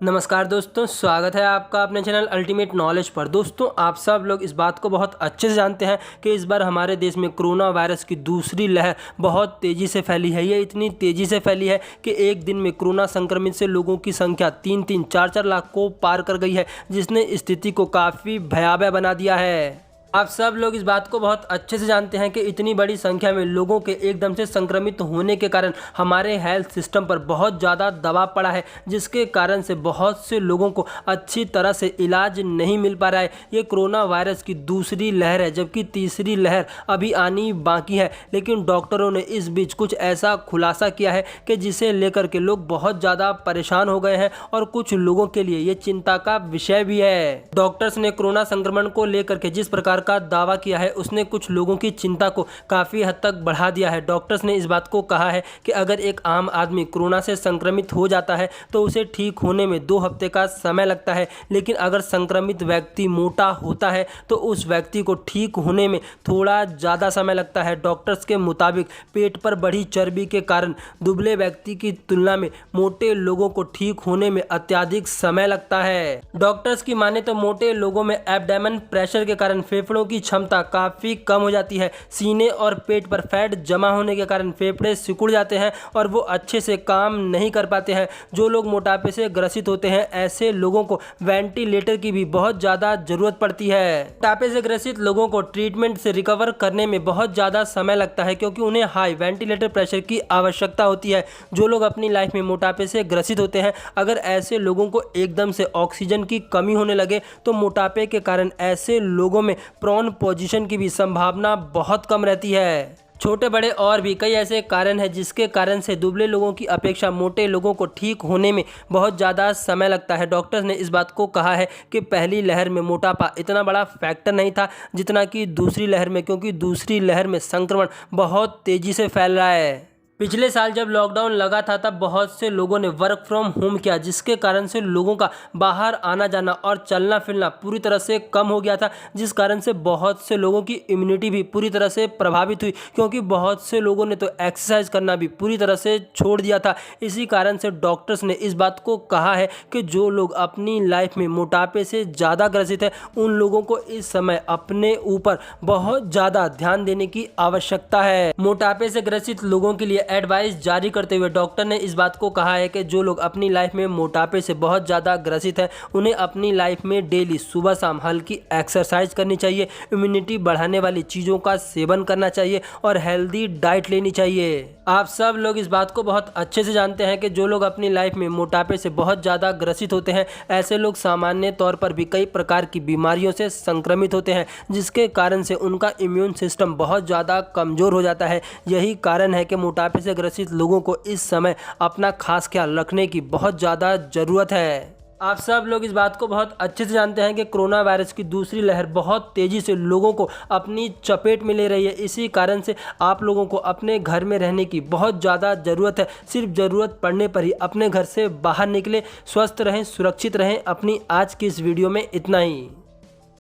नमस्कार दोस्तों, स्वागत है आपका अपने चैनल अल्टीमेट नॉलेज पर। दोस्तों, आप सब लोग इस बात को बहुत अच्छे से जानते हैं कि इस बार हमारे देश में कोरोना वायरस की दूसरी लहर बहुत तेज़ी से फैली है। ये इतनी तेज़ी से फैली है कि एक दिन में कोरोना संक्रमित से लोगों की संख्या 3-3, 4-4 लाख को पार कर गई है, जिसने स्थिति को काफ़ी भयावह बना दिया है। आप सब लोग इस बात को बहुत अच्छे से जानते हैं कि इतनी बड़ी संख्या में लोगों के एकदम से संक्रमित होने के कारण हमारे हेल्थ सिस्टम पर बहुत ज़्यादा दबाव पड़ा है, जिसके कारण से बहुत से लोगों को अच्छी तरह से इलाज नहीं मिल पा रहा है। ये कोरोना वायरस की दूसरी लहर है, जबकि तीसरी लहर अभी आनी बाकी है। लेकिन डॉक्टरों ने इस बीच कुछ ऐसा खुलासा किया है कि जिसे लेकर के लोग बहुत ज़्यादा परेशान हो गए हैं और कुछ लोगों के लिए ये चिंता का विषय भी है। डॉक्टर्स ने कोरोना संक्रमण को लेकर के जिस प्रकार का दावा किया है, उसने कुछ लोगों की चिंता को काफ़ी हद तक बढ़ा दिया है। डॉक्टर्स ने इस बात को कहा है कि अगर एक आम आदमी कोरोना से संक्रमित हो जाता है तो उसे ठीक होने में 2 हफ्ते का समय लगता है, लेकिन अगर संक्रमित व्यक्ति मोटा होता है तो उस व्यक्ति को ठीक होने में थोड़ा ज़्यादा समय लगता है। डॉक्टर्स के मुताबिक पेट पर बढ़ी चर्बी के कारण दुबले व्यक्ति की तुलना में मोटे लोगों को ठीक होने में अत्यधिक समय लगता है। डॉक्टर्स की माने तो मोटे लोगों में एब्डोमेन प्रेशर के कारण फेफड़ों की क्षमता काफ़ी कम हो जाती है। सीने और पेट पर फैट जमा होने के कारण फेफड़े सिकुड़ जाते हैं और वो अच्छे से काम नहीं कर पाते हैं। जो लोग मोटापे से ग्रसित होते हैं, ऐसे लोगों को वेंटिलेटर की भी बहुत ज़्यादा ज़रूरत पड़ती है। मोटापे से ग्रसित लोगों को ट्रीटमेंट से रिकवर करने में बहुत ज़्यादा समय लगता है, क्योंकि उन्हें हाई वेंटिलेटर प्रेशर की आवश्यकता होती है। जो लोग अपनी लाइफ में मोटापे से ग्रसित होते हैं, अगर ऐसे लोगों को एकदम से ऑक्सीजन की कमी होने लगे तो मोटापे के कारण ऐसे लोगों में प्रोन पोजीशन की भी संभावना बहुत कम रहती है। छोटे बड़े और भी कई ऐसे कारण हैं जिसके कारण से दुबले लोगों की अपेक्षा मोटे लोगों को ठीक होने में बहुत ज़्यादा समय लगता है। डॉक्टर्स ने इस बात को कहा है कि पहली लहर में मोटापा इतना बड़ा फैक्टर नहीं था जितना कि दूसरी लहर में, क्योंकि दूसरी लहर में संक्रमण बहुत तेज़ी से फैल रहा है। पिछले साल जब लॉकडाउन लगा था तब बहुत से लोगों ने वर्क फ्रॉम होम किया, जिसके कारण से लोगों का बाहर आना जाना और चलना फिरना पूरी तरह से कम हो गया था, जिस कारण से बहुत से लोगों की इम्यूनिटी भी पूरी तरह से प्रभावित हुई, क्योंकि बहुत से लोगों ने तो एक्सरसाइज करना भी पूरी तरह से छोड़ दिया था। इसी कारण से डॉक्टर्स ने इस बात को कहा है कि जो लोग अपनी लाइफ में मोटापे से ज़्यादा ग्रसित है, उन लोगों को इस समय अपने ऊपर बहुत ज़्यादा ध्यान देने की आवश्यकता है। मोटापे से ग्रसित लोगों के लिए एडवाइस जारी करते हुए डॉक्टर ने इस बात को कहा है कि जो लोग अपनी लाइफ में मोटापे से बहुत ज़्यादा ग्रसित हैं, उन्हें अपनी लाइफ में डेली सुबह शाम हल्की एक्सरसाइज करनी चाहिए, इम्यूनिटी बढ़ाने वाली चीज़ों का सेवन करना चाहिए और हेल्दी डाइट लेनी चाहिए। आप सब लोग इस बात को बहुत अच्छे से जानते हैं कि जो लोग अपनी लाइफ में मोटापे से बहुत ज़्यादा ग्रसित होते हैं, ऐसे लोग सामान्य तौर पर भी कई प्रकार की बीमारियों से संक्रमित होते हैं, जिसके कारण से उनका इम्यून सिस्टम बहुत ज़्यादा कमज़ोर हो जाता है। यही कारण है कि मोटापे से ग्रसित लोगों को इस समय अपना खास ख्याल रखने की बहुत ज़्यादा ज़रूरत है। आप सब लोग इस बात को बहुत अच्छे से जानते हैं कि कोरोना वायरस की दूसरी लहर बहुत तेज़ी से लोगों को अपनी चपेट में ले रही है। इसी कारण से आप लोगों को अपने घर में रहने की बहुत ज़्यादा ज़रूरत है। सिर्फ ज़रूरत पड़ने पर ही अपने घर से बाहर निकले। स्वस्थ रहें, सुरक्षित रहें। अपनी आज की इस वीडियो में इतना ही।